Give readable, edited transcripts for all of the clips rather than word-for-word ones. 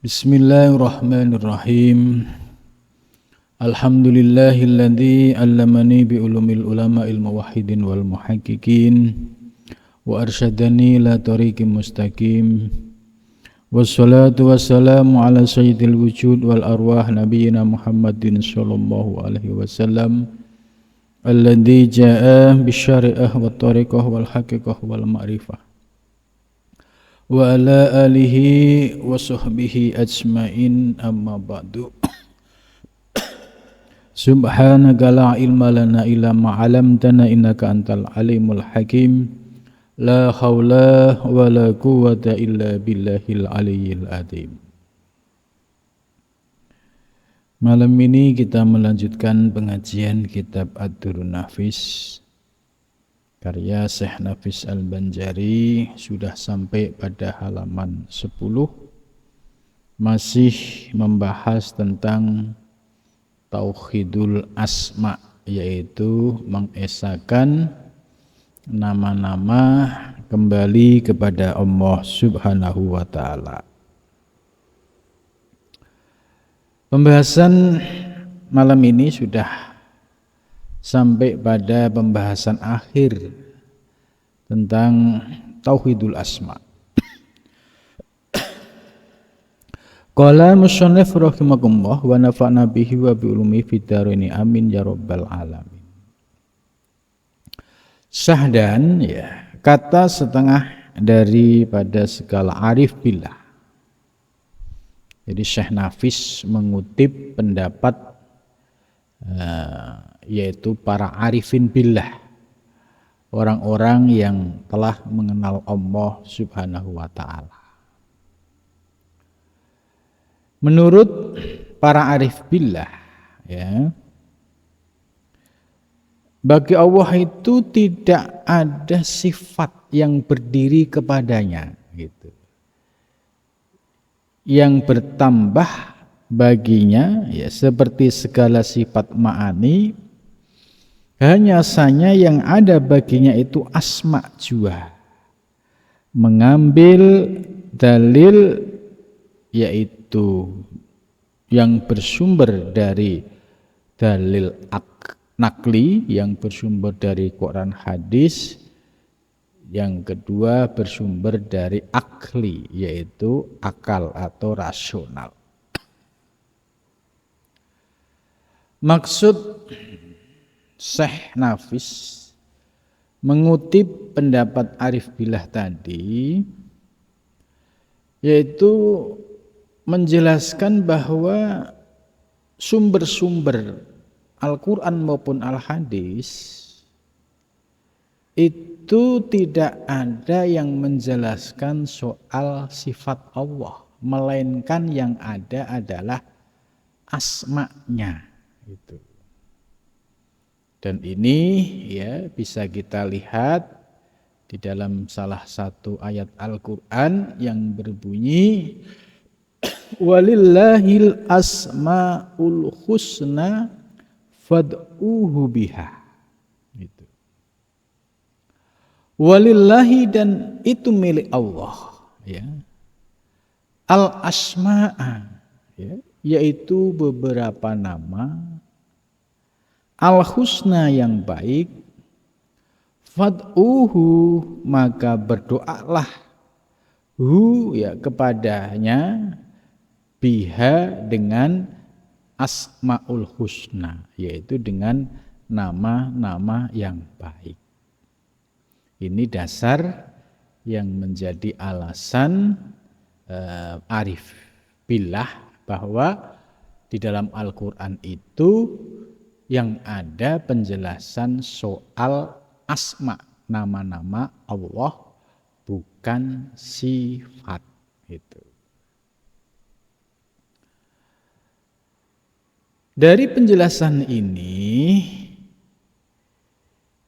Bismillahirrahmanirrahim. Alhamdulillahilladzi 'allamani bi ulumil ulama'il muwahhidin wal muhaqqiqin wa arsyadani ila tariqim mustaqim. Wassalatu wassalamu ala sayyidil wujud wal arwah nabiyyina Muhammadin sallallahu alaihi wasallam alladzi jaa'a bisyari'ah wat tariqah wal haqiqah wal ma'rifah. Wa ala alihi wa sahbihi ajma'in amma ba'du. Subhanaka la ilma lana illa ma 'allamtana innaka antal alimul hakim. La haula wa la quwwata illa billahil aliyyil azim. Malam ini kita melanjutkan pengajian kitab Ad-Durrun Nafis karya Syekh Nafis Al-Banjari. Sudah sampai pada halaman 10, masih membahas tentang tauhidul asma, yaitu mengesahkan nama-nama kembali kepada Allah Subhanahu wa ta'ala. Pembahasan malam ini sudah sampai pada pembahasan akhir tentang tauhidul asma. Qala musannif rahimakumullah wa nafa'na bihi wa bi ulumi fid dharaini amin ya rabbal alamin. Syahdan, ya, kata setengah daripada segala arif billah. Jadi Syekh Nafis mengutip pendapat yaitu para arifin billah, orang-orang yang telah mengenal Allah Subhanahu wa ta'ala. Menurut para arif billah, ya, bagi Allah itu tidak ada sifat yang berdiri kepadanya, gitu, yang bertambah baginya, ya, seperti segala sifat ma'ani. Hanya saja yang ada baginya itu asma jua, mengambil dalil yaitu yang bersumber dari dalil nakli, yang bersumber dari Quran hadis. Yang kedua bersumber dari akli, yaitu akal atau rasional. Maksud Syekh Nafis mengutip pendapat arif billah tadi, yaitu menjelaskan bahwa sumber-sumber Al-Quran maupun Al-Hadis itu tidak ada yang menjelaskan soal sifat Allah, melainkan yang ada adalah asma'nya, itu. Dan ini, ya, bisa kita lihat di dalam salah satu ayat Al-Quran yang berbunyi walillahil asma'ul husna fad'uhu biha, gitu. Walillahi, dan itu milik Allah, ya, al-asma'a, ya, yaitu beberapa nama, al-husna yang baik, fad'uhu, maka berdoalah, hu, ya, kepadanya, biha, dengan asmaul husna, yaitu dengan nama-nama yang baik. Ini dasar yang menjadi alasan arif billah bahwa di dalam Al-Quran itu yang ada penjelasan soal asma, nama-nama Allah, bukan sifat, itu. Dari penjelasan ini,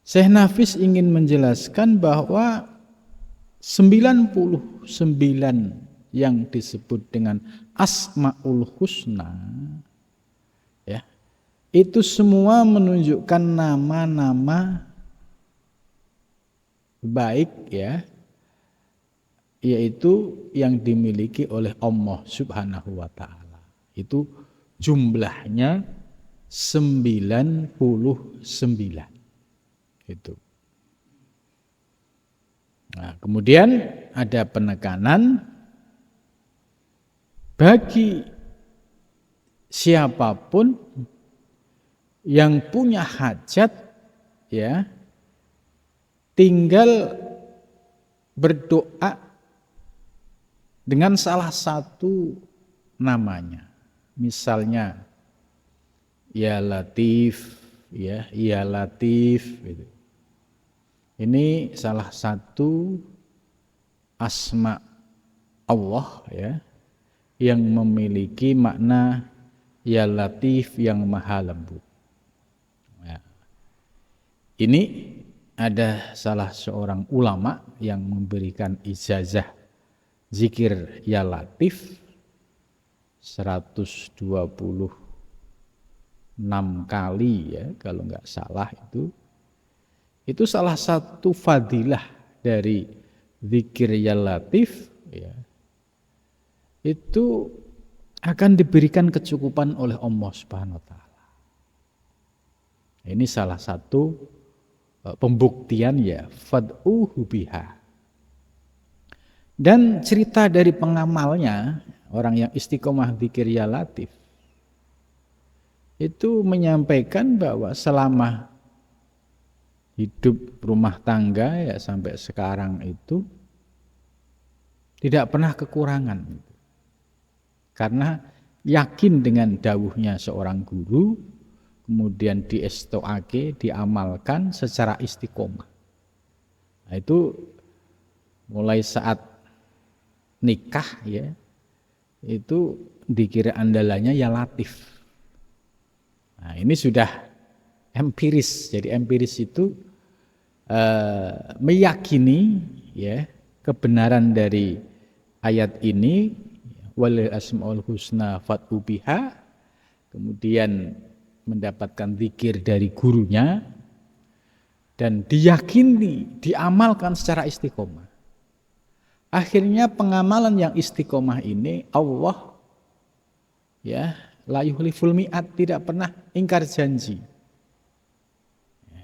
Syekh Nafis ingin menjelaskan bahwa 99 yang disebut dengan Asmaul Husna, ya, itu semua menunjukkan nama-nama baik, ya, yaitu yang dimiliki oleh Allah Subhanahu wa taala. Itu jumlahnya 99. Itu. Nah, kemudian ada penekanan bagi siapapun yang punya hajat, ya, tinggal berdoa dengan salah satu namanya. Misalnya ya Latif, ya Latif gitu. Ini salah satu asma Allah, ya, yang memiliki makna ya Latif, yang maha lembut. Ya. Ini ada salah seorang ulama yang memberikan ijazah zikir ya Latif 126 kali, ya, kalau nggak salah itu. Itu salah satu fadilah dari zikir ya Latif, ya. Itu akan diberikan kecukupan oleh Allah Subhanahu wa taala. Ini salah satu pembuktian, ya, fad'uhu biha. Dan cerita dari pengamalnya, orang yang istiqomah zikir ya Latif, itu menyampaikan bahwa selama hidup rumah tangga, ya, sampai sekarang itu tidak pernah kekurangan. Karena yakin dengan dawuhnya seorang guru, kemudian diestoake, diamalkan secara istiqomah. Nah, itu mulai saat nikah, ya, itu dikira andalannya ya Latif. Nah, ini sudah empiris. Jadi empiris itu meyakini, ya, kebenaran dari ayat ini, walil asmaul husna fad'u biha, kemudian mendapatkan zikir dari gurunya dan diyakini, diamalkan secara istiqomah. Akhirnya pengamalan yang istiqomah ini Allah, ya, la yuhliful mi'ad, tidak pernah ingkar janji.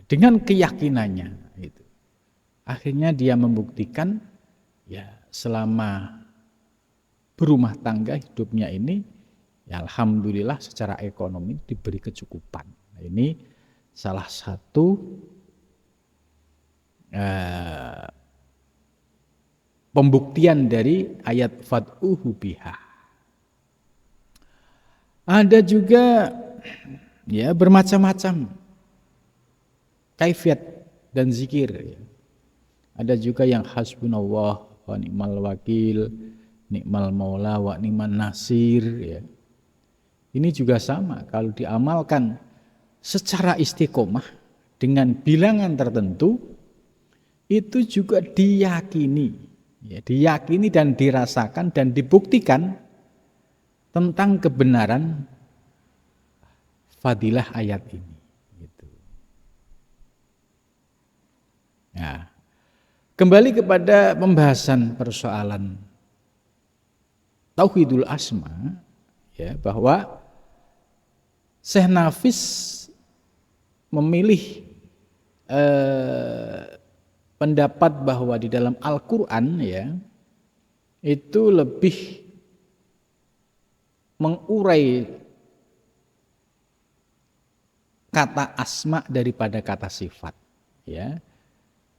Dengan keyakinannya itu. Akhirnya dia membuktikan, ya, selama berumah tangga hidupnya ini, ya, alhamdulillah secara ekonomi diberi kecukupan. Nah, ini salah satu pembuktian dari ayat fad'uhu biha. Ada juga, ya, bermacam-macam kaifiat dan zikir, ya. Ada juga yang hasbunallah wa ni'mal wakil, ni'mal maula wa ni'man nasir, ya. Ini juga sama, kalau diamalkan secara istiqomah dengan bilangan tertentu, itu juga diyakini, ya, diyakini dan dirasakan dan dibuktikan tentang kebenaran fadilah ayat ini. Nah, kembali kepada pembahasan persoalan tauhidul asma, ya, bahwa Syekh Nafis memilih pendapat bahwa di dalam Al-Quran, ya, itu lebih mengurai kata asma daripada kata sifat, ya.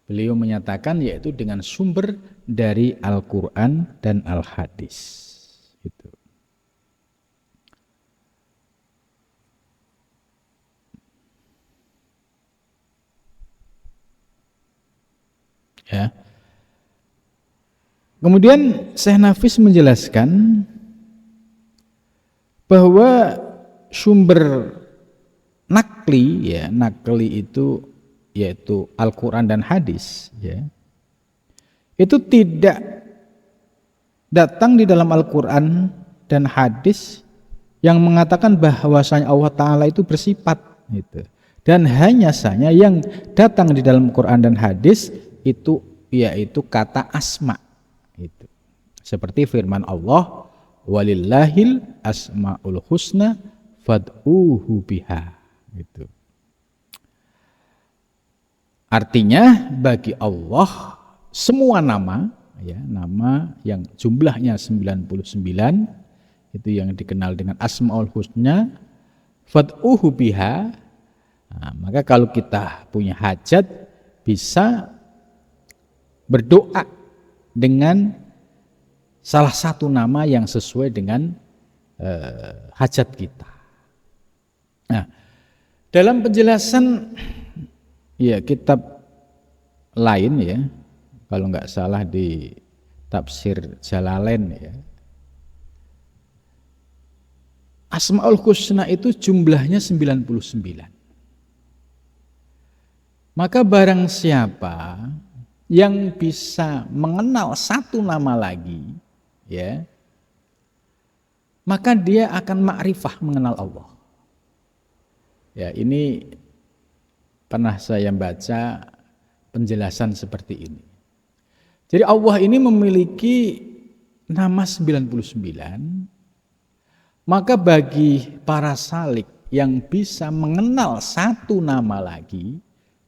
Beliau menyatakan yaitu dengan sumber dari Al-Quran dan Al-Hadis. Itu. Ya. Kemudian Syekh Nafis menjelaskan bahwa sumber nakli, ya, nakli itu yaitu Al-Quran dan Hadis, ya, itu tidak datang di dalam Al-Quran dan Hadis yang mengatakan bahwasanya Allah Ta'ala itu bersifat, gitu. Dan hanya saja yang datang di dalam Quran dan Hadis itu yaitu kata asma, itu. Seperti firman Allah, walillahil asmaul husna fad'uhu biha. Gitu. Artinya bagi Allah semua nama, ya, nama yang jumlahnya 99 itu yang dikenal dengan asmaul husna, fad'uhu biha. Nah, maka kalau kita punya hajat bisa berdoa dengan salah satu nama yang sesuai dengan hajat kita. Nah, dalam penjelasan ya kitab lain ya, kalau nggak salah di tafsir Jalalain ya, Asmaul Husna itu jumlahnya 99. Maka barang siapa yang bisa mengenal satu nama lagi, ya, maka dia akan ma'rifah mengenal Allah. Ya, ini pernah saya baca penjelasan seperti ini. Jadi Allah ini memiliki nama 99, maka bagi para salik yang bisa mengenal satu nama lagi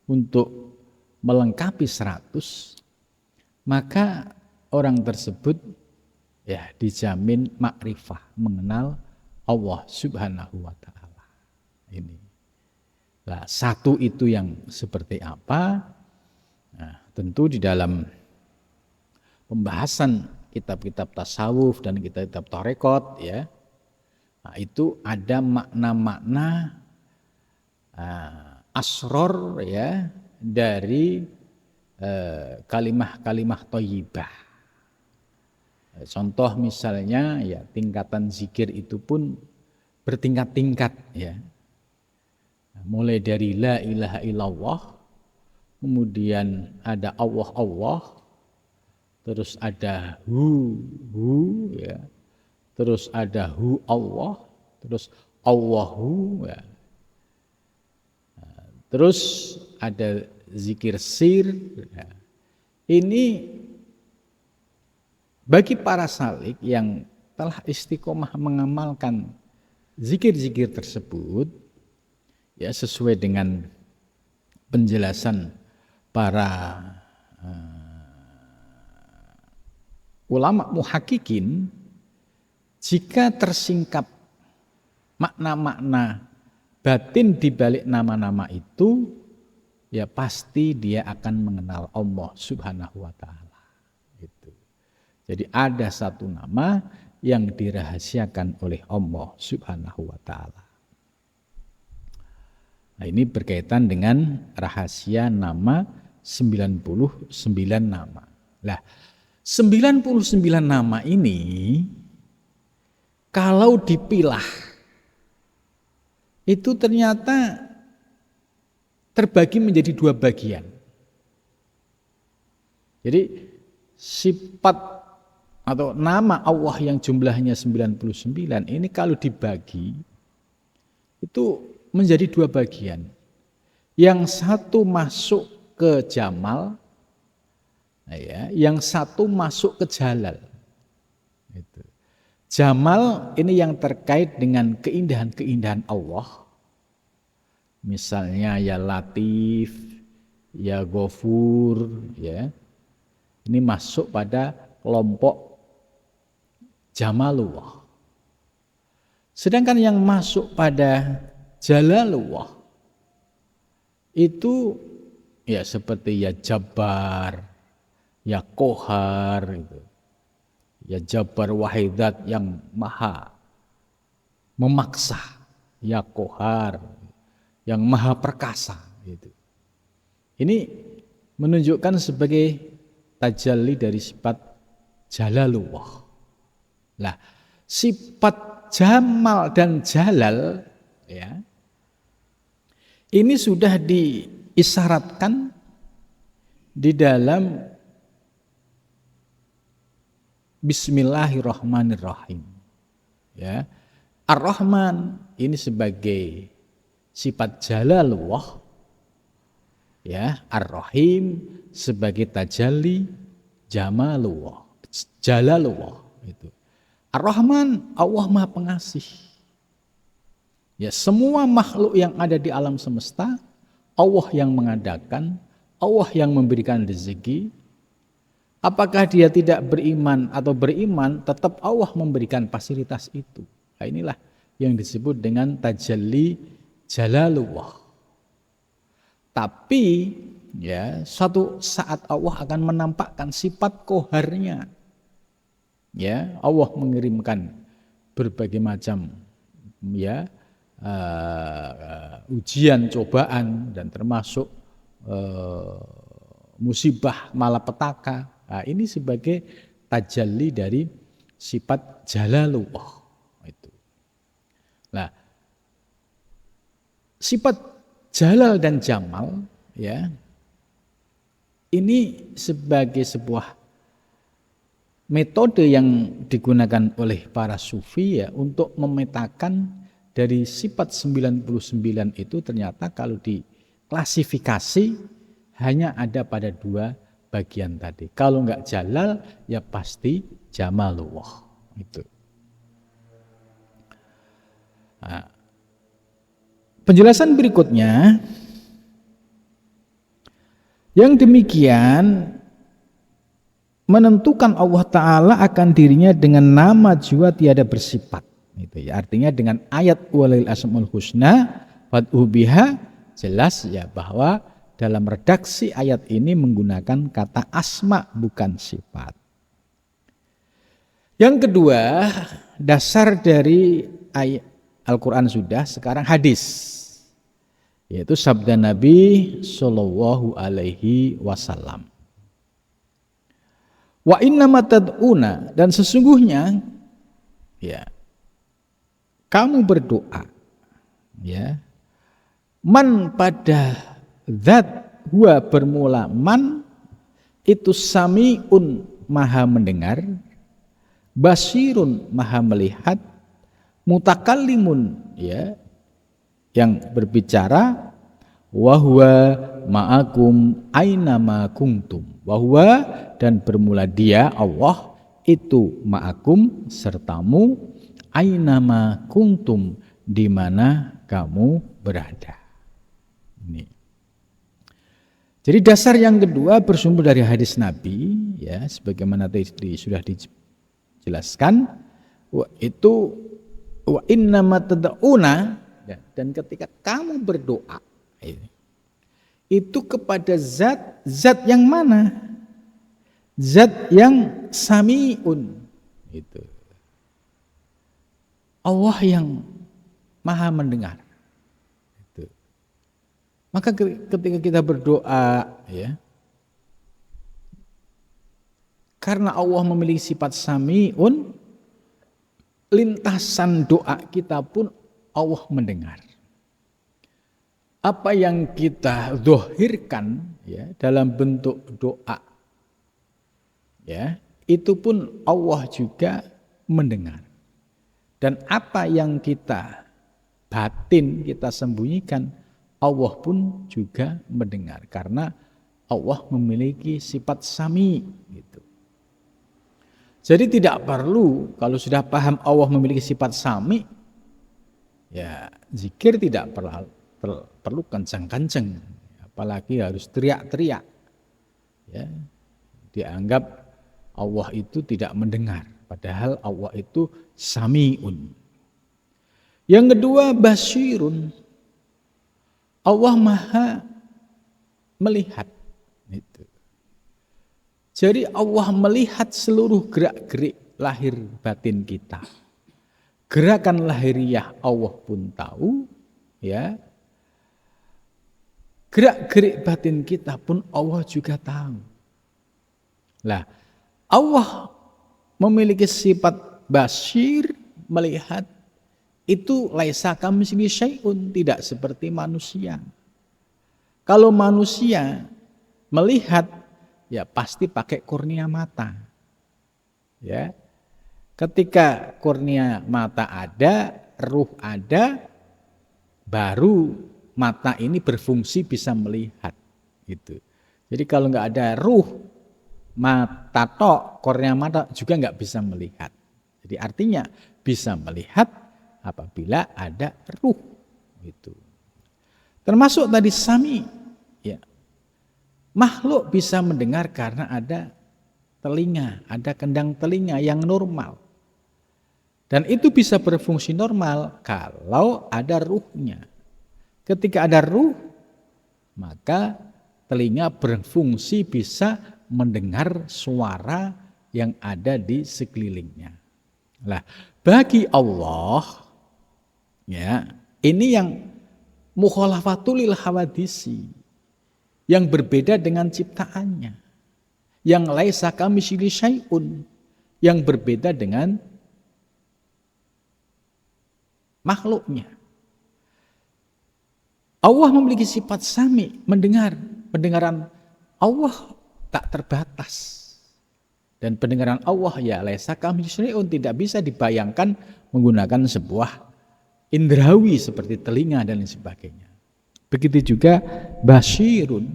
untuk melengkapi 100, maka orang tersebut ya dijamin makrifah mengenal Allah Subhanahu wa taala. Ini. Nah, satu itu yang seperti apa? Nah, tentu di dalam pembahasan kitab-kitab tasawuf dan kitab-kitab tarekot ya. Nah, itu ada makna-makna asror ya dari kalimah-kalimah thayyibah. Contoh misalnya ya tingkatan zikir itu pun bertingkat-tingkat ya. Mulai dari la ilaha illallah, kemudian ada Allah, terus ada hu ya. Terus ada hu Allah, terus Allahu ya. Terus ada zikir sir. Ya. Ini bagi para salik yang telah istiqomah mengamalkan zikir-zikir tersebut, ya sesuai dengan penjelasan para ulama muhakkikin, jika tersingkap makna-makna batin di balik nama-nama itu, ya pasti dia akan mengenal Allah Subhanahu wa taala. Gitu. Jadi ada satu nama yang dirahasiakan oleh Allah Subhanahu wa taala. Nah, ini berkaitan dengan rahasia nama 99 nama. Lah, 99 nama ini kalau dipilah itu ternyata terbagi menjadi 2 bagian. Jadi sifat atau nama Allah yang jumlahnya 99 ini kalau dibagi itu menjadi 2 bagian. Yang satu masuk ke Jamal, ya, yang satu masuk ke Jalal. Itu. Jamal ini yang terkait dengan keindahan-keindahan Allah. Misalnya ya Latif, ya Ghafur, ya. Ini masuk pada kelompok Jamalullah. Sedangkan yang masuk pada Jalalullah itu ya seperti ya Jabbar, ya Qahar gitu. Ya Jabbar Wahidat yang maha memaksa, ya Qahar yang maha perkasa gitu. Ini menunjukkan sebagai tajalli dari sifat Jalalullah. Lah, sifat Jamal dan Jalal ya. Ini sudah diisyaratkan di dalam Bismillahirrahmanirrahim. Ya. Ar-Rahman ini sebagai sifat Jalalullah. Ya, Ar-Rahim sebagai tajalli Jamalullah, Jalalullah itu. Ar-Rahman, Allah Maha Pengasih. Ya, semua makhluk yang ada di alam semesta, Allah yang mengadakan, Allah yang memberikan rezeki. Apakah dia tidak beriman atau beriman, tetap Allah memberikan fasilitas itu. Nah, inilah yang disebut dengan tajalli jalalullah. Tapi ya, suatu saat Allah akan menampakkan sifat koharnya. Ya, Allah mengirimkan berbagai macam ya ujian, cobaan, dan termasuk musibah malapetaka. Nah, ini sebagai tajalli dari sifat jalalullah itu. Nah, sifat jalal dan jamal ya, ini sebagai sebuah metode yang digunakan oleh para sufi ya untuk memetakan dari sifat 99 itu ternyata kalau diklasifikasi hanya ada pada dua bagian tadi. Kalau enggak jalal ya pasti jamalullah itu. Nah, penjelasan berikutnya yang demikian menentukan Allah Ta'ala akan dirinya dengan nama jua tiada bersifat. Itu ya, artinya dengan ayat walil asmaul husna fad'u biha, jelas ya bahwa dalam redaksi ayat ini menggunakan kata asma bukan sifat. Yang kedua, dasar dari ayat Al-Quran sudah, sekarang hadis, yaitu sabda Nabi Shallallahu Alaihi Wasallam. Wa innama tad'una, dan sesungguhnya ya kamu berdoa ya man pada zat huwa bermula man itu sami'un maha mendengar, basirun maha melihat, mutakallimun ya yang berbicara, wahwa ma'akum aina ma kuntum, wahwa dan bermula dia Allah itu ma'akum sertamu, aina ma kuntum di mana kamu berada. Ini. Jadi dasar yang kedua bersumber dari hadis Nabi ya sebagaimana tadi sudah dijelaskan, itu wa innama tad'una, dan ketika kamu berdoa itu kepada zat yang mana? Zat yang sami'un itu. Allah yang maha mendengar. Itu. Maka ketika kita berdoa ya, karena Allah memiliki sifat sami'un, lintasan doa kita pun Allah mendengar. Apa yang kita zahirkan ya dalam bentuk doa ya, itu pun Allah juga mendengar. Dan apa yang kita batin, kita sembunyikan, Allah pun juga mendengar. Karena Allah memiliki sifat sami gitu. Jadi tidak perlu, kalau sudah paham Allah memiliki sifat sami, ya zikir tidak perlu kencang-kencang, apalagi harus teriak-teriak. Ya, dianggap Allah itu tidak mendengar, padahal Allah itu sami'un. Yang kedua basirun, Allah maha melihat. Itu. Jadi Allah melihat seluruh gerak-gerik lahir batin kita. Gerakan lahiriah Allah pun tahu, ya. Gerak-gerik batin kita pun Allah juga tahu. Lah, Allah memiliki sifat basir, melihat, itu laisa kamitslihi syai'un, tidak seperti manusia. Kalau manusia melihat, ya pasti pakai kurnia mata. Ya. Ketika kurnia mata ada, ruh ada, baru mata ini berfungsi bisa melihat gitu. Jadi kalau nggak ada ruh, mata tok, kornea mata juga nggak bisa melihat. Jadi artinya bisa melihat apabila ada ruh gitu. Termasuk tadi sami, ya. Makhluk bisa mendengar karena ada telinga, ada kendang telinga yang normal. Dan itu bisa berfungsi normal kalau ada ruhnya. Ketika ada ruh, maka telinga berfungsi bisa mendengar suara yang ada di sekelilingnya. Nah, bagi Allah, ya, ini yang mukhalafatul lil hawadisi, yang berbeda dengan ciptaannya, yang laisa kamitslihi syai'un, yang berbeda dengan makhluknya. Allah memiliki sifat sami, mendengar. Pendengaran Allah tak terbatas. Dan pendengaran Allah ya laisa kamitslihi syai'un, tidak bisa dibayangkan menggunakan sebuah indrawi seperti telinga dan lain sebagainya. Begitu juga basyirun,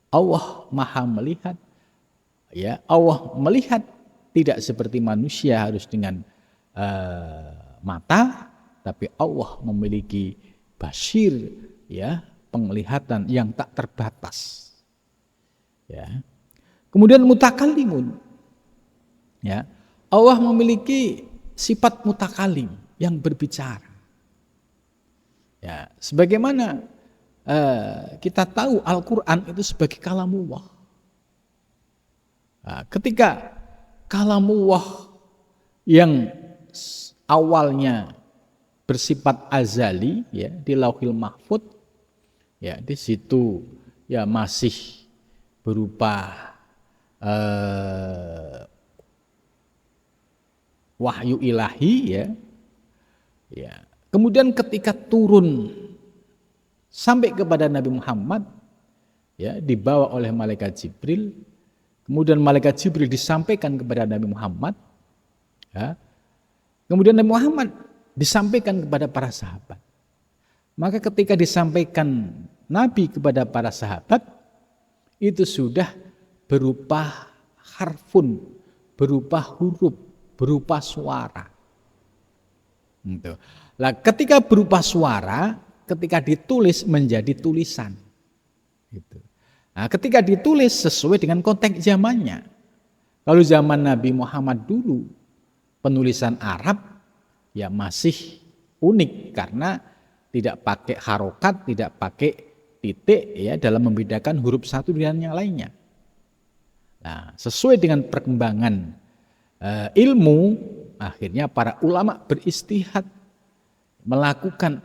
Allah maha melihat, ya, Allah melihat tidak seperti manusia harus dengan mata, tapi Allah memiliki basyir, ya, penglihatan yang tak terbatas. Ya. Kemudian mutakallimun, ya, Allah memiliki sifat mutakalim yang berbicara. Ya, sebagaimana kita tahu Al-Quran itu sebagai kalamullah. Nah, ketika kalamullah yang awalnya bersifat azali, ya, di Lauhil Mahfud, ya, di situ ya masih berupa wahyu ilahi, ya. Ya. Kemudian ketika turun sampai kepada Nabi Muhammad, ya, dibawa oleh malaikat Jibril, kemudian malaikat Jibril disampaikan kepada Nabi Muhammad, ya. Kemudian Nabi Muhammad disampaikan kepada para sahabat. Maka ketika disampaikan Nabi kepada para sahabat, itu sudah berupa harfun, berupa huruf, berupa suara. Gitu. Nah, ketika berupa suara, ketika ditulis menjadi tulisan. Gitu. Nah, ketika ditulis sesuai dengan konteks zamannya. Kalau zaman Nabi Muhammad dulu, penulisan Arab ya masih unik karena tidak pakai harokat, tidak pakai titik, ya, dalam membedakan huruf satu dengan yang lainnya. Nah, sesuai dengan perkembangan ilmu, akhirnya para ulama beristihad melakukan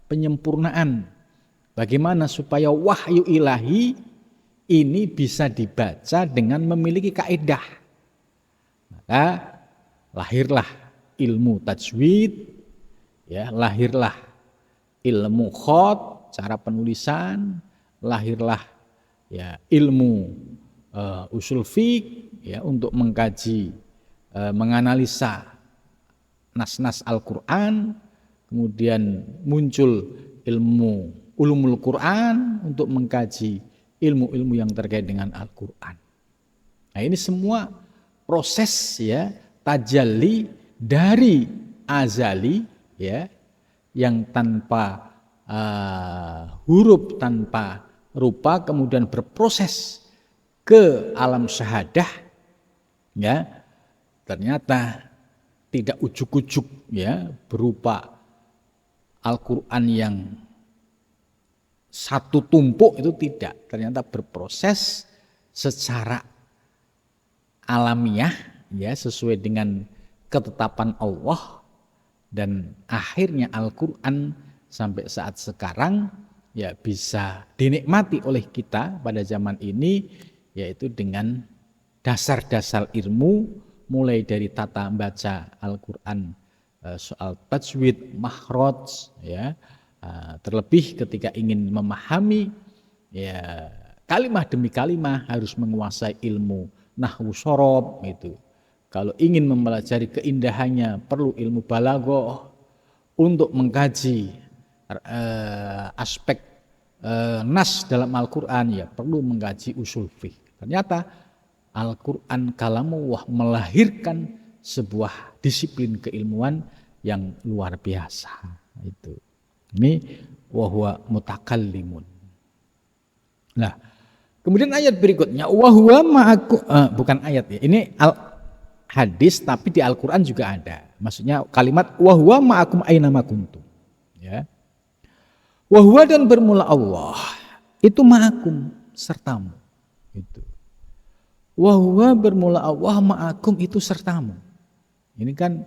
penyempurnaan bagaimana supaya wahyu ilahi ini bisa dibaca dengan memiliki kaidah. Maka lahirlah ilmu tajwid, ya, lahirlah ilmu khat, cara penulisan, lahirlah, ya, ilmu usul fiqh, ya, untuk mengkaji, menganalisa nas-nas Al-Quran. Kemudian muncul ilmu ulumul Quran untuk mengkaji ilmu-ilmu yang terkait dengan Al-Quran. Nah, ini semua proses, ya, tajalli dari azali, ya, yang tanpa huruf, tanpa rupa, kemudian berproses ke alam syahadah, ya, ternyata tidak ujuk-ujuk, ya, berupa Al-Quran yang satu tumpuk, itu tidak. Ternyata berproses secara alamiah, ya, sesuai dengan ketetapan Allah, dan akhirnya Al-Quran sampai saat sekarang, ya, bisa dinikmati oleh kita pada zaman ini, yaitu dengan dasar-dasar ilmu, mulai dari tata baca Al-Quran, soal tajwid, makhraj, ya, terlebih ketika ingin memahami, ya, kalimah demi kalimah harus menguasai ilmu nahwu shorob, gitu. Kalau ingin mempelajari keindahannya perlu ilmu balaghah. Untuk mengkaji aspek nas dalam Al-Quran, ya, perlu mengkaji usul fiqh. Ternyata Al-Quran kalamullah melahirkan sebuah disiplin keilmuan yang luar biasa. Itu. Ini wahwa mutakallimun. Nah, kemudian ayat berikutnya wahwa ma'akum, bukan ayat ya. Ini hadis tapi di Al-Quran juga ada. Maksudnya kalimat wahwa ma'akum ainama kuntum. Ya. Wahwa dan bermula Allah itu ma'akum sertamu. Itu. Wahwa bermula Allah ma'akum itu sertamu. Ini kan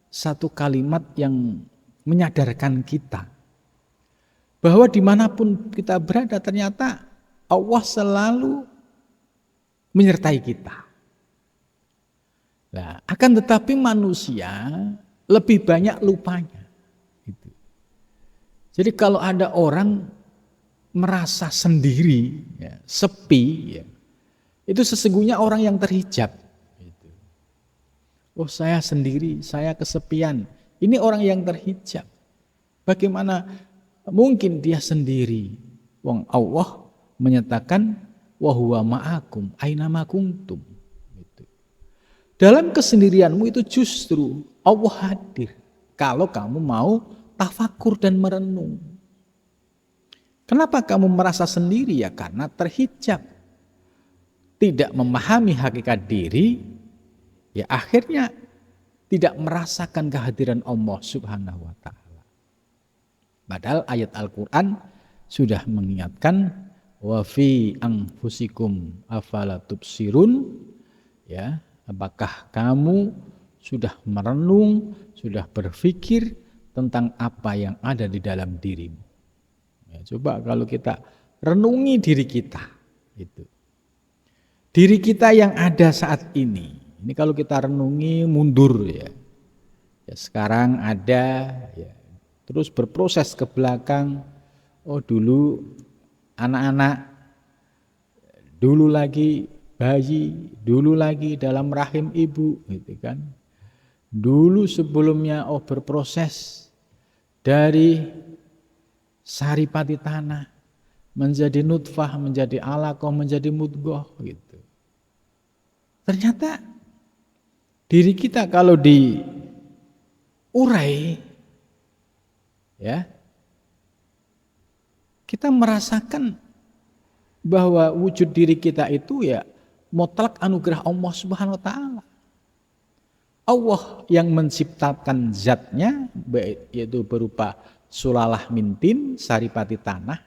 satu kalimat yang menyadarkan kita bahwa dimanapun kita berada ternyata Allah selalu menyertai kita. Nah, akan tetapi manusia lebih banyak lupanya. Gitu. Jadi kalau ada orang merasa sendiri, ya, sepi, ya, itu sesungguhnya orang yang terhijab. Oh saya sendiri, saya kesepian. Ini orang yang terhijab. Bagaimana mungkin dia sendiri? Wong Allah menyatakan wa huwa ma'akum ainama kuntum. Dalam kesendirianmu itu justru Allah hadir. Kalau kamu mau tafakur dan merenung. Kenapa kamu merasa sendiri? Ya karena terhijab. Tidak memahami hakikat diri. Ya akhirnya tidak merasakan kehadiran Allah Subhanahu wa ta'ala. Padahal ayat Al-Quran sudah mengingatkan wa fi anfusikum afala tubsirun, ya, apakah kamu sudah merenung, sudah berpikir tentang apa yang ada di dalam dirimu. Ya, coba kalau kita renungi diri kita, itu diri kita yang ada saat ini. Ini kalau kita renungi mundur ya. Ya sekarang ada ya, terus berproses ke belakang. Oh dulu anak-anak, dulu lagi bayi, dulu lagi dalam rahim ibu gitu kan. Dulu sebelumnya berproses dari saripati tanah menjadi nutfah, menjadi alaqah, menjadi mudghah gitu. Ternyata diri kita kalau diurai, ya, kita merasakan bahwa wujud diri kita itu ya mutlak anugerah Allah Subhanahu wa ta'ala. Allah yang menciptakan zatnya, yaitu berupa sulalah mintin, saripati tanah.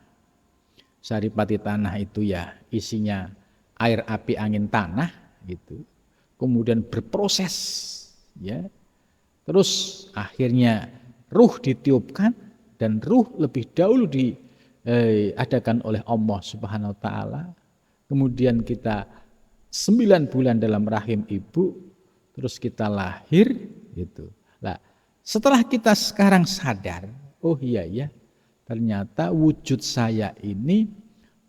Saripati tanah itu ya isinya air, api, angin, tanah gitu. Kemudian berproses, ya. Terus akhirnya ruh ditiupkan dan ruh lebih dahulu diadakan oleh Allah Subhanahu wa ta'ala. Kemudian kita 9 bulan dalam rahim ibu, terus kita lahir gitu. Nah, setelah kita sekarang sadar, oh iya ya, ternyata wujud saya ini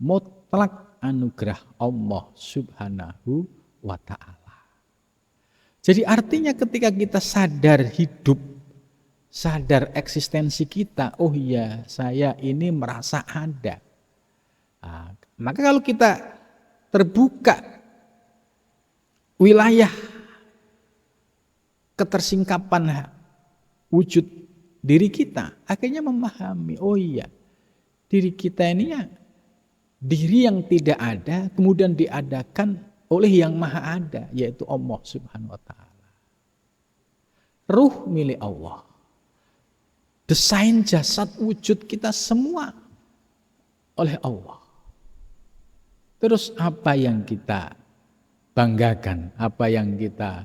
mutlak anugerah Allah Subhanahu wa ta'ala. Jadi artinya ketika kita sadar hidup, sadar eksistensi kita, oh iya saya ini merasa ada. Nah, maka kalau kita terbuka wilayah ketersingkapan wujud diri kita, akhirnya memahami, oh iya diri kita ini ya diri yang tidak ada kemudian diadakan oleh yang maha ada, yaitu Allah Subhanahu wa ta'ala. Ruh milik Allah. Desain jasad wujud kita semua oleh Allah. Terus apa yang kita banggakan, apa yang kita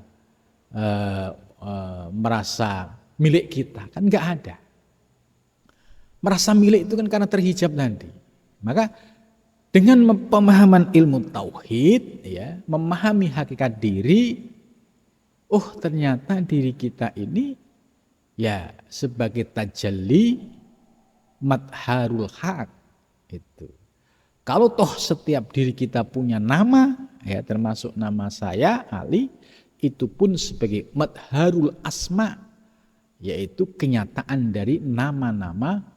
merasa milik kita, kan enggak ada. Merasa milik itu kan karena terhijab nanti. Maka dengan pemahaman ilmu tauhid, ya, memahami hakikat diri, oh ternyata diri kita ini ya sebagai tajalli madharul haq itu. Kalau toh setiap diri kita punya nama, ya termasuk nama saya Ali, itu pun sebagai madharul asma, yaitu kenyataan dari nama-nama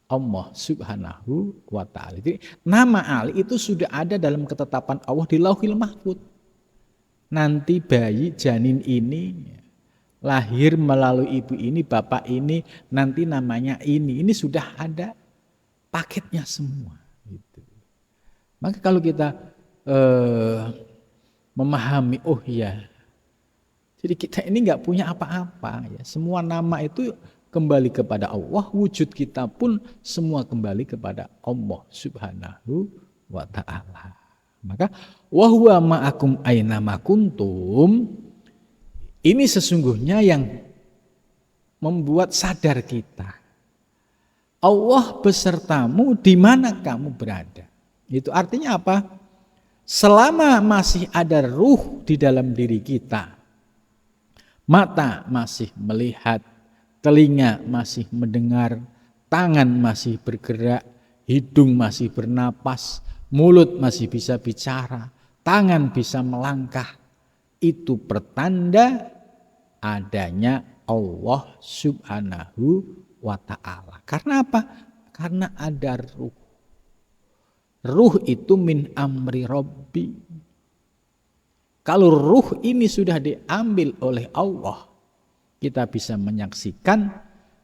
Allah Subhanahu wa ta'ala. Jadi nama Ali itu sudah ada dalam ketetapan Allah di Lauhil Mahfuz. nanti bayi janin ini lahir melalui ibu ini, bapak ini, nanti namanya ini sudah ada paketnya semua. Gitu. Maka kalau kita memahami, oh ya, jadi kita ini nggak punya apa-apa, ya. Semua nama itu kembali kepada Allah, wujud kita pun semua kembali kepada Allah Subhanahu wa Ta'ala. Maka wahwa ma'akum aina ma kuntum, ini sesungguhnya yang membuat sadar kita. Allah besertamu di mana kamu berada. Itu artinya apa? Selama masih ada ruh di dalam diri kita, mata masih melihat, telinga masih mendengar, tangan masih bergerak, hidung masih bernapas, mulut masih bisa bicara, tangan bisa melangkah. Itu pertanda adanya Allah Subhanahu wa Ta'ala. Karena apa? Karena ada ruh. Ruh itu min amri Rabbi. Kalau ruh ini sudah diambil oleh Allah, kita bisa menyaksikan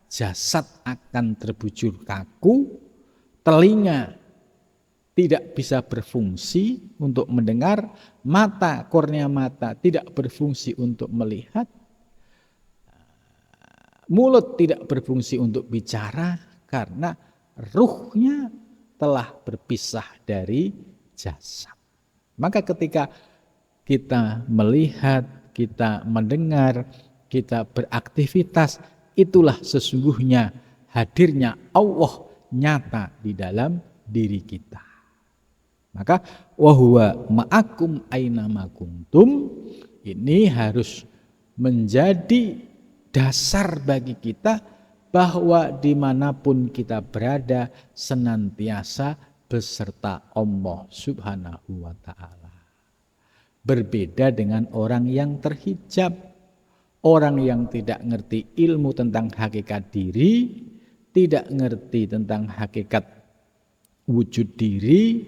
jasad akan terbujur kaku, telinga tidak bisa berfungsi untuk mendengar, mata, kornea mata tidak berfungsi untuk melihat, mulut tidak berfungsi untuk bicara karena ruhnya telah berpisah dari jasad. Maka ketika kita melihat, kita mendengar, kita beraktivitas, itulah sesungguhnya hadirnya Allah nyata di dalam diri kita. Maka wahuwa ma'akum aina ma kuntum, ini harus menjadi dasar bagi kita bahwa dimanapun kita berada senantiasa beserta Allah Subhanahu wa Ta'ala. Berbeda dengan orang yang terhijab, orang yang tidak ngerti ilmu tentang hakikat diri, tidak ngerti tentang hakikat wujud diri,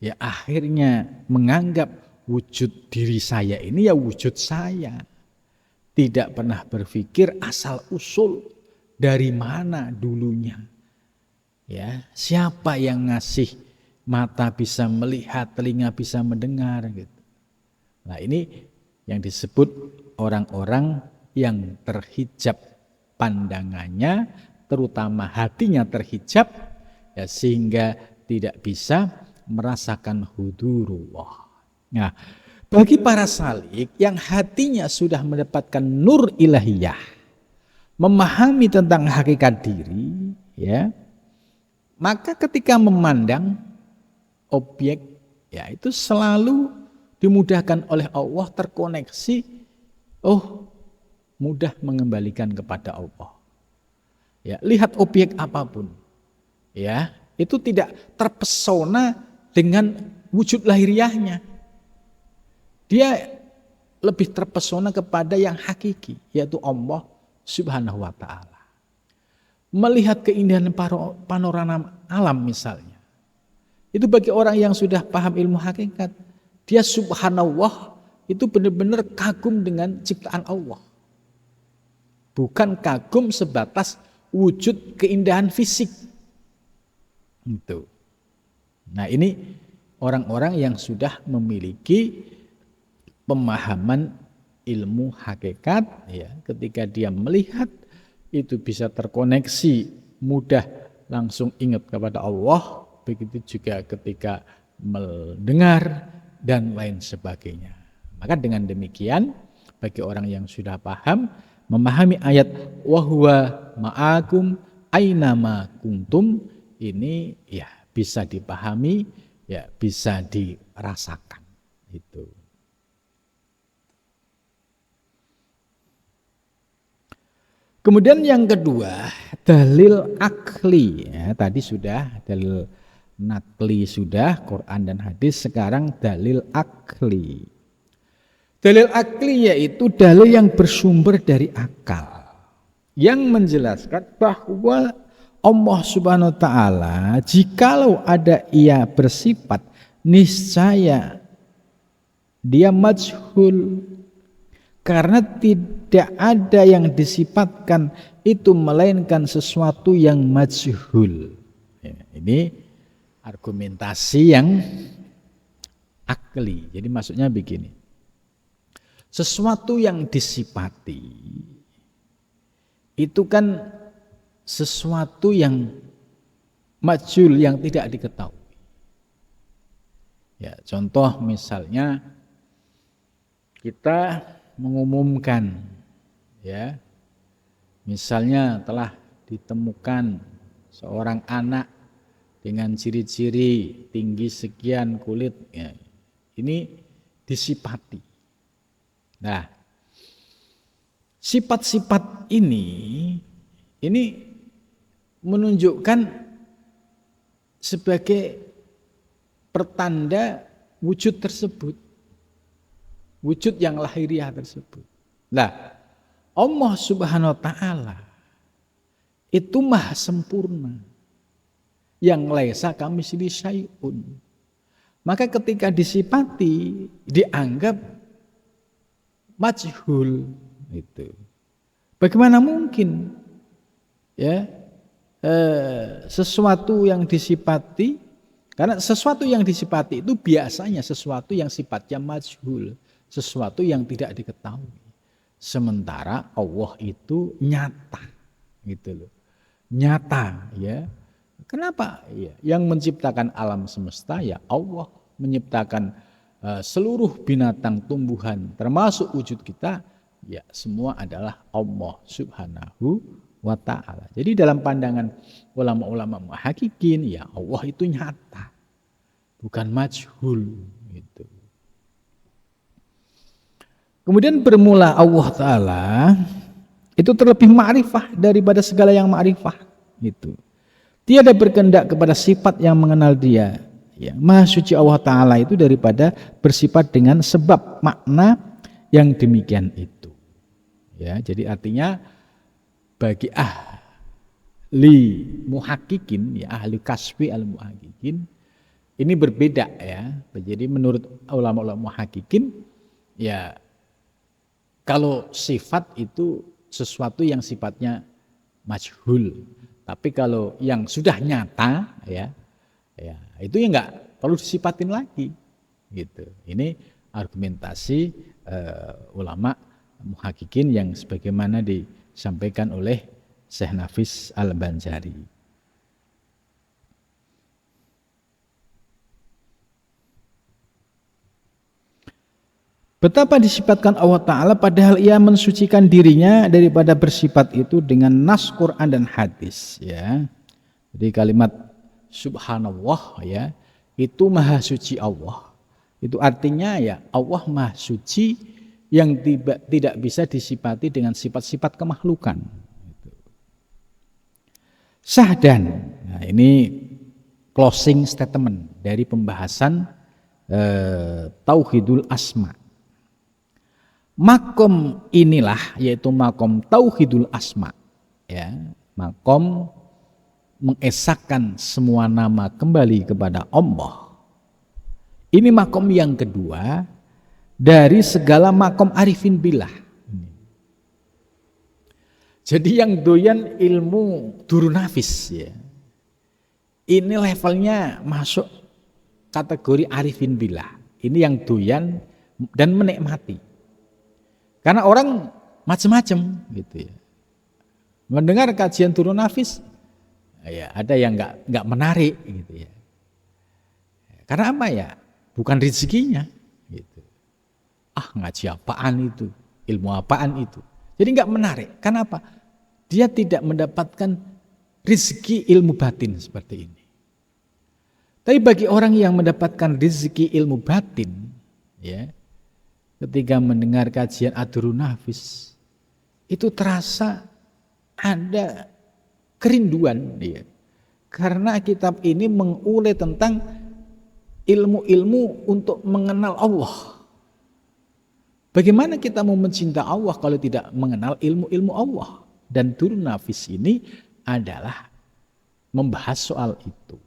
ya akhirnya menganggap wujud diri saya ini ya wujud saya. Tidak pernah berpikir asal usul dari mana dulunya. Ya, siapa yang ngasih mata bisa melihat, telinga bisa mendengar gitu. Nah, ini yang disebut orang-orang yang terhijab pandangannya, terutama hatinya terhijab, ya, sehingga tidak bisa merasakan hudurullah. Nah, bagi para salik yang hatinya sudah mendapatkan nur ilahiyah, memahami tentang hakikat diri, ya, maka ketika memandang objek, ya itu selalu dimudahkan oleh Allah, terkoneksi, oh mudah mengembalikan kepada Allah. Ya, lihat objek apapun, ya itu tidak terpesona dengan wujud lahiriahnya. Dia lebih terpesona kepada yang hakiki, yaitu Allah Subhanahu wa Ta'ala. Melihat keindahan panorama alam misalnya, itu bagi orang yang sudah paham ilmu hakikat, dia subhanallah itu benar-benar kagum dengan ciptaan Allah. Bukan kagum sebatas wujud keindahan fisik. Itu. Nah, ini orang-orang yang sudah memiliki pemahaman ilmu hakikat, ya, ketika dia melihat itu bisa terkoneksi, mudah langsung ingat kepada Allah, begitu juga ketika mendengar dan lain sebagainya. Maka dengan demikian bagi orang yang sudah paham, memahami ayat wahwa ma'akum aina ma kuntum, ini ya bisa dipahami, ya bisa dirasakan itu. Kemudian yang kedua, dalil akli. Ya, tadi sudah dalil nakli sudah, Quran dan hadis, sekarang dalil akli. Dalil akli yaitu dalil yang bersumber dari akal, yang menjelaskan bahwa Allah Subhanahu wa Ta'ala jikalau ada ia bersifat niscaya dia majhul. Karena tidak ada yang disifatkan itu melainkan sesuatu yang majhul. Ini argumentasi yang akli. Jadi maksudnya begini. Sesuatu yang disifati itu kan sesuatu yang majhul, yang tidak diketahui. Ya, contoh misalnya kita mengumumkan, ya, misalnya telah ditemukan seorang anak dengan ciri-ciri tinggi sekian, kulit, ya, ini disifati. Nah, sifat-sifat ini menunjukkan sebagai pertanda wujud tersebut. Wujud yang lahiriah tersebut. Nah, Allah Subhanahu wa ta'ala itu maha sempurna. Yang laisa kamitslihi syai'un. Maka ketika disifati dianggap majhul itu. Bagaimana mungkin ya sesuatu yang disifati, karena sesuatu yang disifati itu biasanya sesuatu yang sifatnya majhul, sesuatu yang tidak diketahui. Sementara Allah itu nyata, gitu loh. Nyata, ya. Kenapa? Ya, yang menciptakan alam semesta ya Allah, menyiptakan seluruh binatang, tumbuhan, termasuk wujud kita, ya semua adalah Allah Subhanahu wa ta'ala. Jadi dalam pandangan ulama-ulama muhaqqiqin, ya Allah itu nyata, bukan majhul, gitu. Kemudian bermula Allah Ta'ala itu terlebih ma'rifah daripada segala yang ma'rifah, gitu. Tiada berkehendak kepada sifat yang mengenal dia. Ya, Maha suci Allah Ta'ala itu daripada bersifat dengan sebab makna yang demikian itu. Ya, jadi artinya bagi ahli muhaqqiqin, ya ahli kasfi al muhaqqiqin, ini berbeda ya. Jadi menurut ulama-ulama muhaqqiqin, ya kalau sifat itu sesuatu yang sifatnya majhul. Tapi kalau yang sudah nyata, ya itu ya nggak perlu disifatin lagi, gitu. Ini argumentasi ulama muhaqqiqin yang sebagaimana disampaikan oleh Syekh Nafis Al-Banjari. Betapa disifatkan Allah Ta'ala padahal ia mensucikan dirinya daripada bersifat itu dengan nas Quran dan hadis, ya. Jadi kalimat subhanallah, ya, itu maha suci Allah. Itu artinya ya Allah maha suci yang tidak bisa disifati dengan sifat-sifat kemakhlukan. Sahdan. Nah, ini closing statement dari pembahasan Tauhidul Asma. Makom inilah yaitu makom tauhidul asma, ya, makom mengesahkan semua nama kembali kepada Allah. Ini makom yang kedua dari segala makom arifin billah. Jadi yang doyan ilmu durun nafis, ya, ini levelnya masuk kategori arifin billah. Ini yang doyan dan menikmati. Karena orang macam-macam, gitu ya. Mendengar kajian turun nafis, ya ada yang nggak menarik, gitu ya. Karena apa ya? Bukan rezekinya, gitu. Ngaji apaan itu? Ilmu apaan itu? Jadi nggak menarik. Karena apa? Dia tidak mendapatkan rezeki ilmu batin seperti ini. Tapi bagi orang yang mendapatkan rezeki ilmu batin, ya, ketika mendengar kajian Adurun Nafis, itu terasa ada kerinduan dia. Karena kitab ini mengulai tentang ilmu-ilmu untuk mengenal Allah. Bagaimana kita mau mencinta Allah kalau tidak mengenal ilmu-ilmu Allah? Dan Durun Nafis ini adalah membahas soal itu.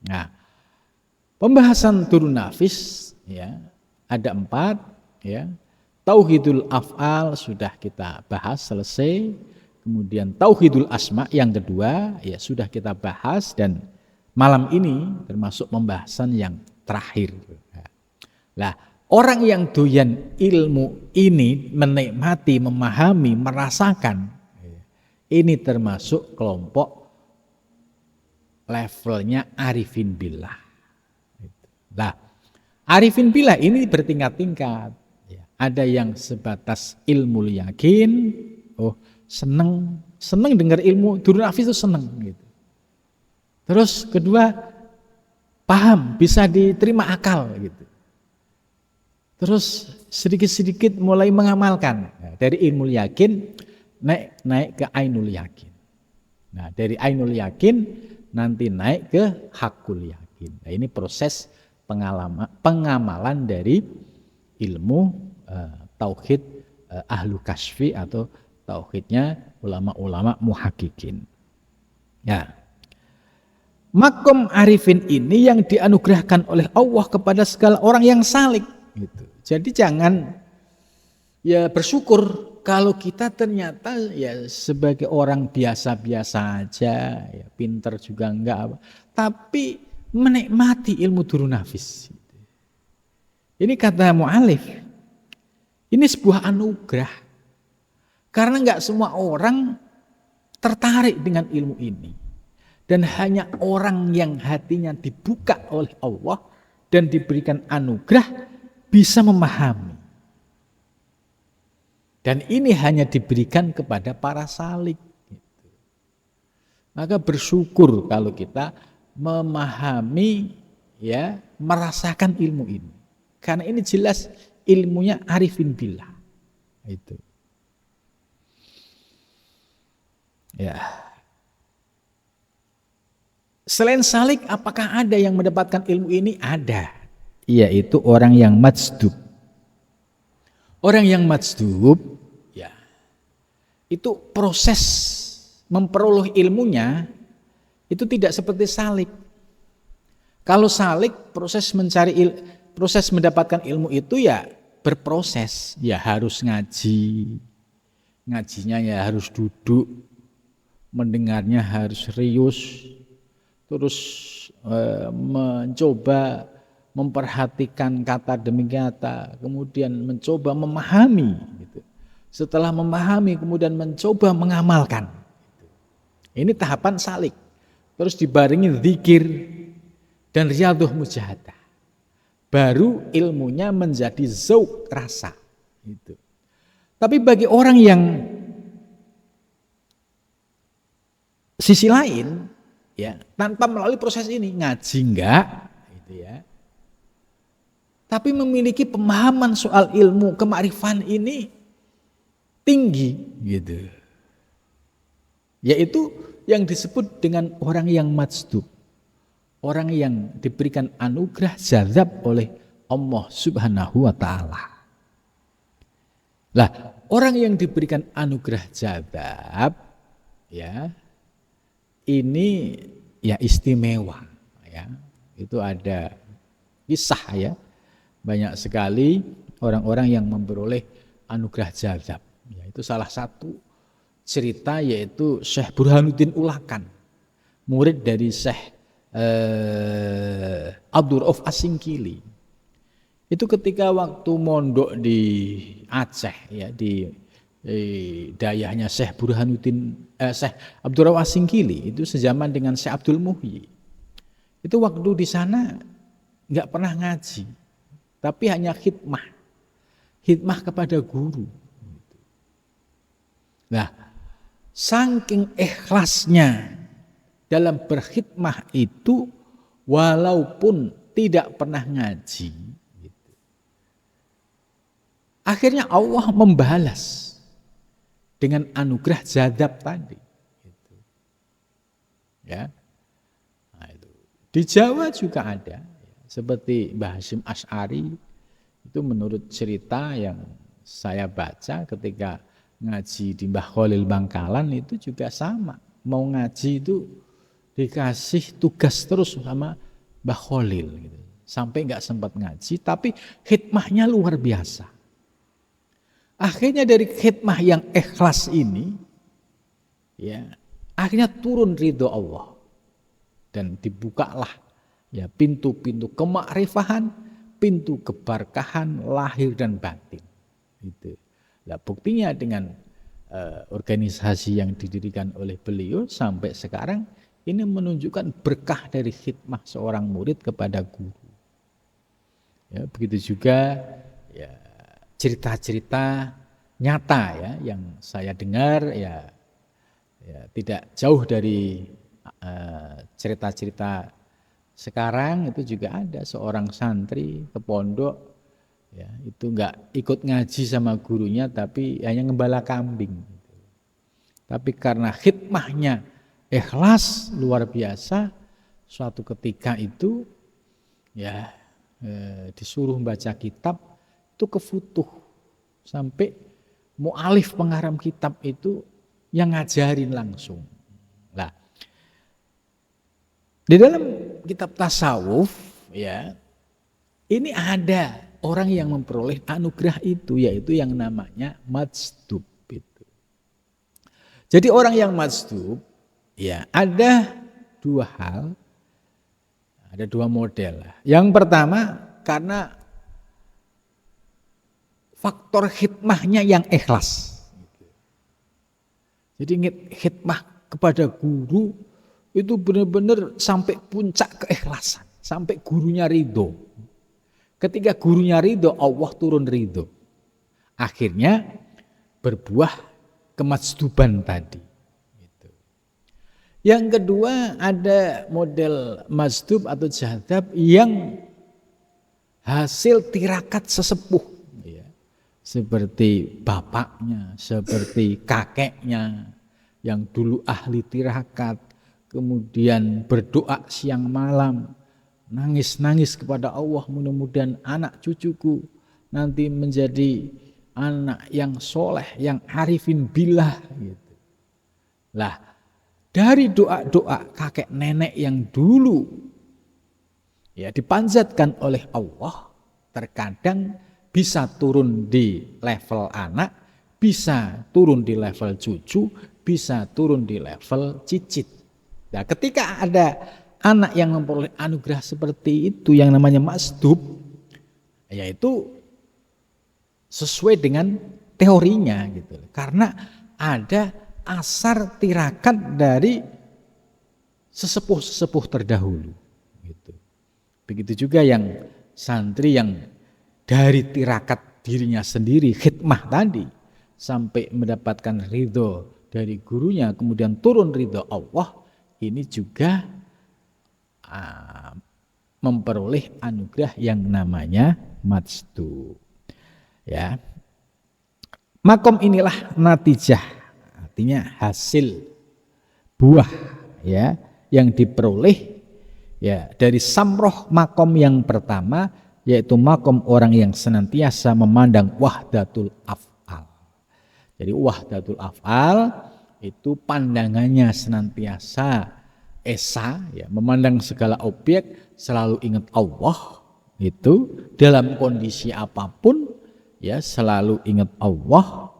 Nah, pembahasan Durun Nafis, ya, ada 4 ya. Tauhidul af'al sudah kita bahas selesai. Kemudian tauhidul asma yang kedua ya sudah kita bahas, dan malam ini termasuk pembahasan yang terakhir. Nah, orang yang doyan ilmu ini menikmati, memahami, merasakan, ini termasuk kelompok levelnya arifin billah. Nah, arifin billah ini bertingkat-tingkat. Ada yang sebatas ilmu yakin, seneng dengar ilmu durun nafis itu seneng gitu. Terus kedua, paham, bisa diterima akal gitu. Terus sedikit-sedikit mulai mengamalkan. Nah, dari ilmu yakin naik ke ainul yakin. Nah, dari ainul yakin nanti naik ke hakul yakin. Nah, ini proses pengamalan dari ilmu tauhid ahlu kasfi atau tauhidnya ulama-ulama muhakkikin. Ya. Makom arifin ini yang dianugerahkan oleh Allah kepada segala orang yang salik gitu. Jadi jangan ya bersyukur kalau kita ternyata ya sebagai orang biasa-biasa aja, ya pinter juga enggak, tapi menikmati ilmu durun nafis. Ini kata mu'alif, ini sebuah anugerah. Karena enggak semua orang tertarik dengan ilmu ini. Dan hanya orang yang hatinya dibuka oleh Allah dan diberikan anugerah bisa memahami. Dan ini hanya diberikan kepada para salik. Maka bersyukur kalau kita memahami, ya, merasakan ilmu ini. Karena ini jelas ilmunya arifin billah. Itu. Ya. Selain salik, apakah ada yang mendapatkan ilmu ini? Ada. Yaitu orang yang majdub. Orang yang majdub, ya, itu proses memperoleh ilmunya itu tidak seperti salik. Kalau salik, proses mendapatkan ilmu itu ya berproses, ya harus ngaji, ngajinya ya harus duduk, mendengarnya harus serius, terus mencoba memperhatikan kata demi kata, kemudian mencoba memahami. Gitu. Setelah memahami, kemudian mencoba mengamalkan. Ini tahapan salik. Terus dibarengi zikir dan riyadhah mujahadah. Baru ilmunya menjadi zauq rasa. Gitu. Tapi bagi orang yang sisi lain, ya, tanpa melalui proses ini, ngaji enggak, gitu ya. Tapi memiliki pemahaman soal ilmu kemakrifan ini tinggi, gitu. Yaitu yang disebut dengan orang yang majdub, orang yang diberikan anugerah jazab oleh Allah Subhanahu wa taala. Lah, orang yang diberikan anugerah jazab, ya, ini ya istimewa, ya. Itu ada kisah, ya. Banyak sekali orang-orang yang memperoleh anugerah jazab. Ya, itu salah satu cerita yaitu Syekh Burhanuddin Ulakan, murid dari Syekh Abdul Rauf As-Singkili. Itu ketika waktu mondok di Aceh, ya, di dayahnya Syekh Syekh Abdul Rauf As-Singkili, itu sejaman dengan Syekh Abdul Muhyi. Itu waktu di sana nggak pernah ngaji, tapi hanya khidmah kepada guru. Nah, saking ikhlasnya dalam berkhidmah itu, walaupun tidak pernah ngaji, gitu, akhirnya Allah membalas dengan anugerah jazab tadi. Gitu. Ya, nah, itu. Di Jawa juga ada. Seperti Mbah Hasyim Asy'ari, itu menurut cerita yang saya baca ketika ngaji di Mbah Khalil Bangkalan, itu juga sama. Mau ngaji itu dikasih tugas terus sama Mbah Khalil. Gitu. sampai nggak sempat ngaji, tapi khidmahnya luar biasa. Akhirnya dari khidmah yang ikhlas ini, ya, akhirnya turun ridho Allah dan dibukalah ya pintu-pintu kemakrifahan, pintu keberkahan lahir dan batin. Gitu. Nah, buktinya dengan organisasi yang didirikan oleh beliau sampai sekarang ini menunjukkan berkah dari khidmah seorang murid kepada guru. Ya, begitu juga ya cerita-cerita nyata ya yang saya dengar ya tidak jauh dari cerita-cerita sekarang itu juga ada seorang santri ke pondok ya itu nggak ikut ngaji sama gurunya tapi hanya ngembala kambing. Tapi karena khidmahnya ikhlas luar biasa, suatu ketika itu ya disuruh baca kitab itu kefutuh sampai mu'alif pengarang kitab itu yang ngajarin langsung. Nah, di dalam kitab tasawuf ya ini ada orang yang memperoleh anugerah itu yaitu yang namanya majdub itu. Jadi orang yang majdub ya ada dua hal, ada dua model. Yang pertama karena faktor khidmahnya yang ikhlas. Jadi khidmah kepada guru itu benar-benar sampai puncak keikhlasan, sampai gurunya ridho. Ketika gurunya ridho, Allah turun ridho. Akhirnya berbuah kemadsduban tadi. Yang kedua ada model mazdub atau jadab yang hasil tirakat sesepuh. Ya. Seperti bapaknya, seperti kakeknya yang dulu ahli tirakat. Kemudian berdoa siang malam, nangis-nangis kepada Allah mudah-mudahan anak cucuku nanti menjadi anak yang soleh, yang arifin billah. Gitu. Lah. Dari doa-doa kakek nenek yang dulu ya dipanjatkan oleh Allah terkadang bisa turun di level anak, bisa turun di level cucu, bisa turun di level cicit. Nah, ketika ada anak yang memperoleh anugerah seperti itu yang namanya mazdub, yaitu sesuai dengan teorinya gitu. Karena ada asar tirakat dari sesepuh-sesepuh terdahulu. Gitu. Begitu juga yang santri yang dari tirakat dirinya sendiri, khidmah tadi, sampai mendapatkan ridho dari gurunya, kemudian turun ridho Allah, ini juga memperoleh anugerah yang namanya majdub. Ya. Makom inilah natijah. Artinya hasil buah ya yang diperoleh ya dari samroh makom yang pertama yaitu makom orang yang senantiasa memandang wahdatul af'al. Jadi wahdatul af'al itu pandangannya senantiasa esa ya memandang segala objek selalu ingat Allah itu dalam kondisi apapun ya selalu ingat Allah.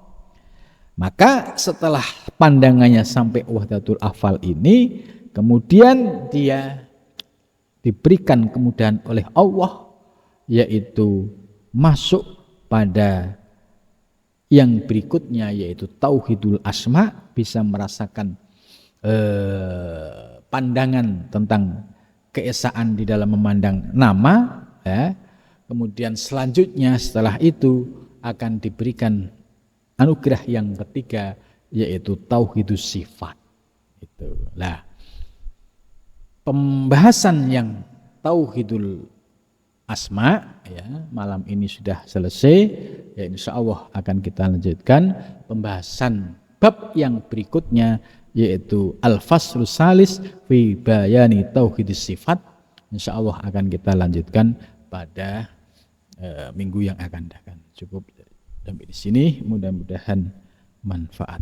Maka setelah pandangannya sampai wahdatul afal ini, kemudian dia diberikan kemudahan oleh Allah, yaitu masuk pada yang berikutnya, yaitu tauhidul asma, bisa merasakan pandangan tentang keesaan di dalam memandang nama. Ya. Kemudian selanjutnya setelah itu akan diberikan anugerah yang ketiga yaitu tauhidus sifat. Itu. Nah, pembahasan yang tauhidul asma ya malam ini sudah selesai. Ya insya Allah akan kita lanjutkan pembahasan bab yang berikutnya yaitu al-faslus salis fi bayani tauhidus sifat. Insya Allah akan kita lanjutkan pada minggu yang akan datang. Cukup sampai di sini, mudah-mudahan manfaat.